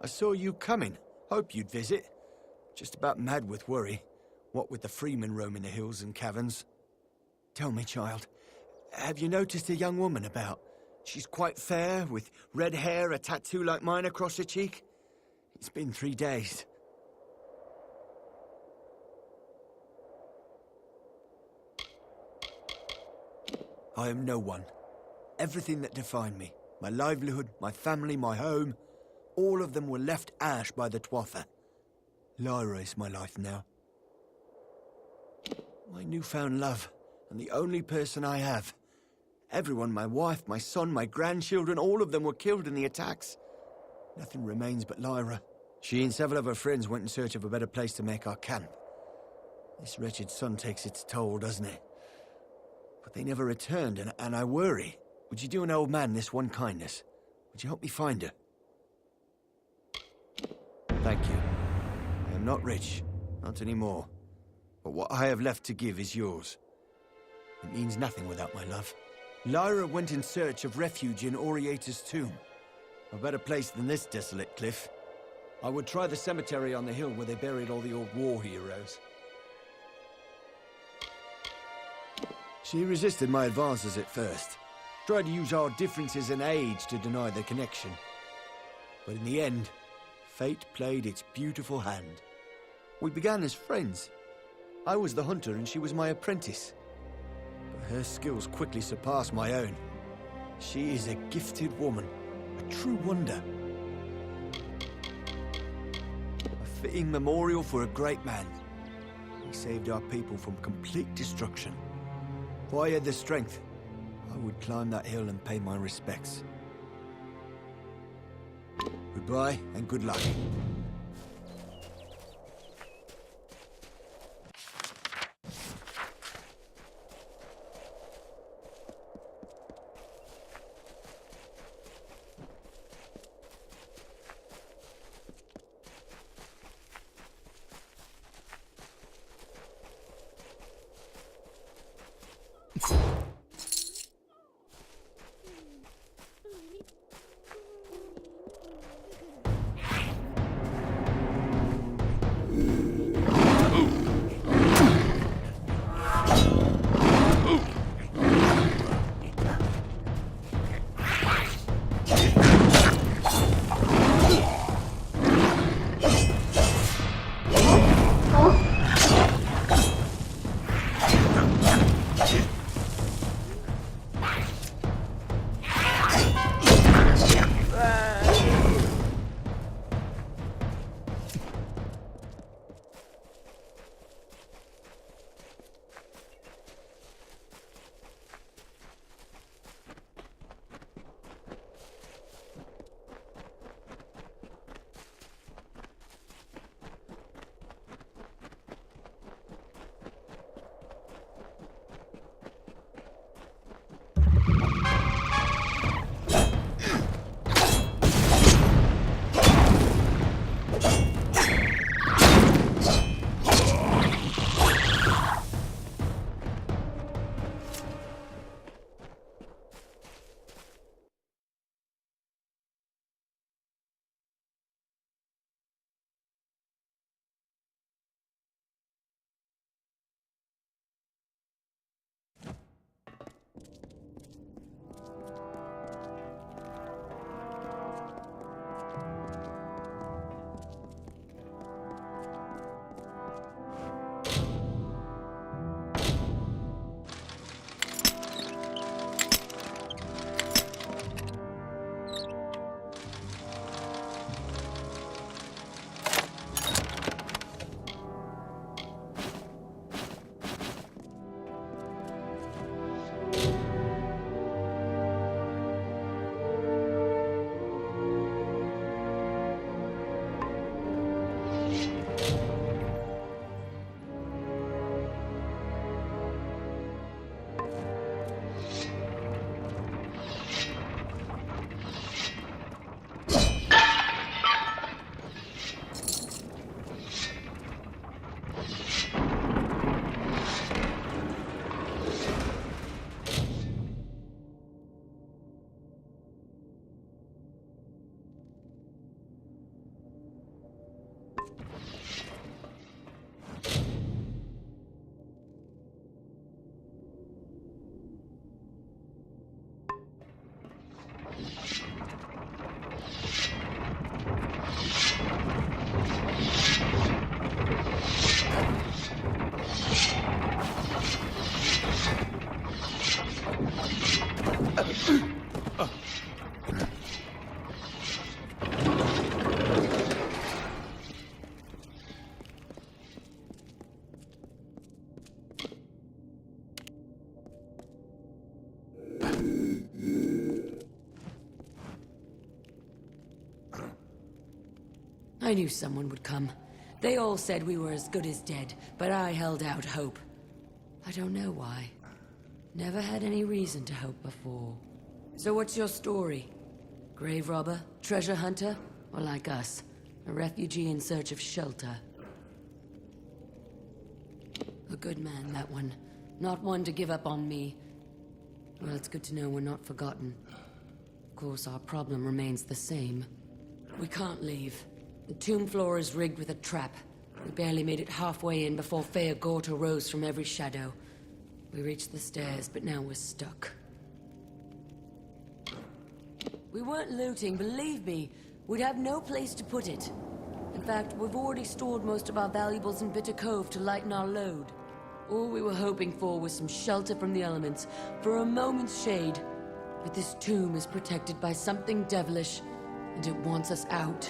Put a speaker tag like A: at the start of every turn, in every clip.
A: I saw you coming. Hope you'd visit. Just about mad with worry. What with the freemen roaming the hills and caverns. Tell me, child, have you noticed a young woman about? She's quite fair, with red hair, a tattoo like mine across her cheek. It's been 3 days. I am no one. Everything that defined me, my livelihood, my family, my home, all of them were left ash by the Twatha. Lyra is my life now. My newfound love, and the only person I have. Everyone, my wife, my son, my grandchildren, all of them were killed in the attacks. Nothing remains but Lyra. She and several of her friends went in search of a better place to make our camp. This wretched sun takes its toll, doesn't it? But they never returned, and I worry. Would you do an old man this one kindness? Would you help me find her? Thank you. I am not rich, not anymore. But what I have left to give is yours. It means nothing without my love. Lyra went in search of refuge in Orieator's tomb. A better place than this desolate cliff. I would try the cemetery on the hill where they buried all the old war heroes. She resisted my advances at first. Tried to use our differences in age to deny the connection. But in the end, fate played its beautiful hand. We began as friends. I was the hunter and she was my apprentice. But her skills quickly surpassed my own. She is a gifted woman, a true wonder. A fitting memorial for a great man. He saved our people from complete destruction. If I had the strength, I would climb that hill and pay my respects. Goodbye and good luck.
B: I knew someone would come. They all said we were as good as dead, but I held out hope. I don't know why. Never had any reason to hope before. So what's your story? Grave robber? Treasure hunter? Or like us, a refugee in search of shelter? A good man, that one. Not one to give up on me. Well, it's good to know we're not forgotten. Of course, our problem remains the same. We can't leave. The tomb floor is rigged with a trap. We barely made it halfway in before Feogort arose from every shadow. We reached the stairs, but now we're stuck. We weren't looting, believe me. We'd have no place to put it. In fact, we've already stored most of our valuables in Bitter Cove to lighten our load. All we were hoping for was some shelter from the elements, for a moment's shade. But this tomb is protected by something devilish, and it wants us out.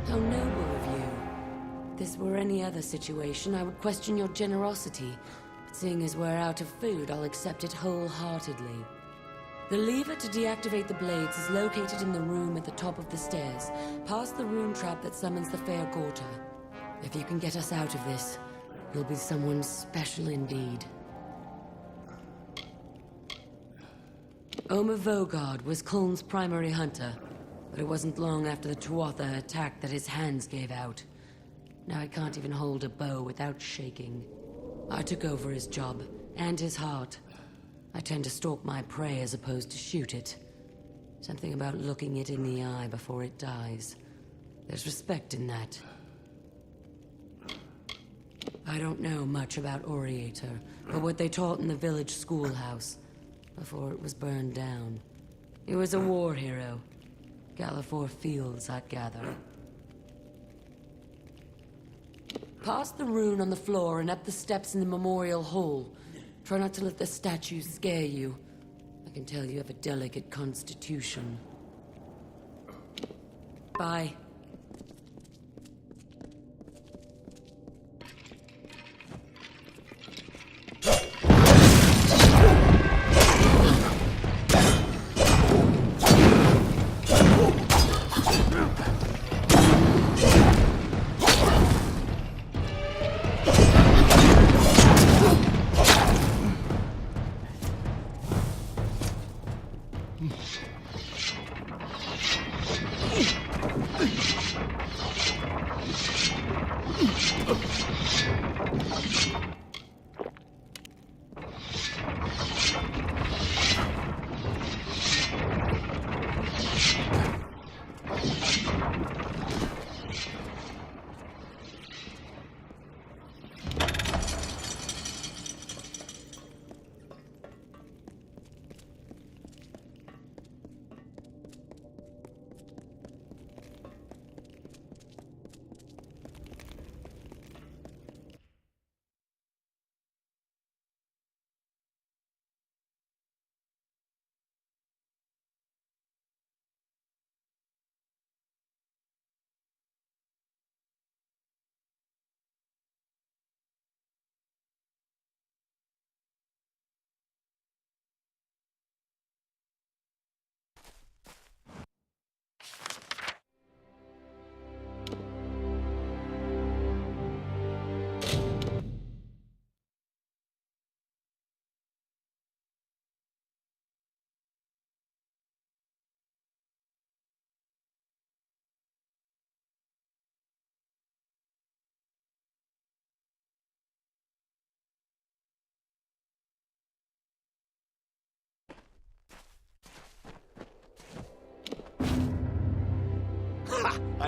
B: How noble of you. If this were any other situation, I would question your generosity. But seeing as we're out of food, I'll accept it wholeheartedly. The lever to deactivate the blades is located in the room at the top of the stairs, past the rune trap that summons the Feogorta. If you can get us out of this, you'll be someone special indeed. Omer Vogard was Kuln's primary hunter. But it wasn't long after the Tuatha attacked that his hands gave out. Now he can't even hold a bow without shaking. I took over his job, and his heart. I tend to stalk my prey as opposed to shoot it. Something about looking it in the eye before it dies. There's respect in that. I don't know much about Orieator, but what they taught in the village schoolhouse, before it was burned down. He was a war hero. Gallifore Fields, I'd gather. Past the rune on the floor and up the steps in the memorial hall. Try not to let the statues scare you. I can tell you have a delicate constitution. Bye.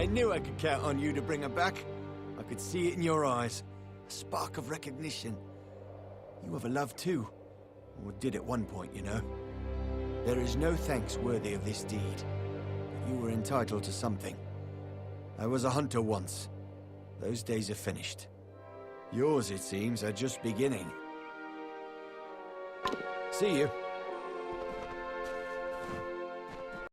A: I knew I could count on you to bring her back. I could see it in your eyes. A spark of recognition. You have a love too. Or did at one point, you know. There is no thanks worthy of this deed. But you were entitled to something. I was a hunter once. Those days are finished. Yours, it seems, are just beginning. see you.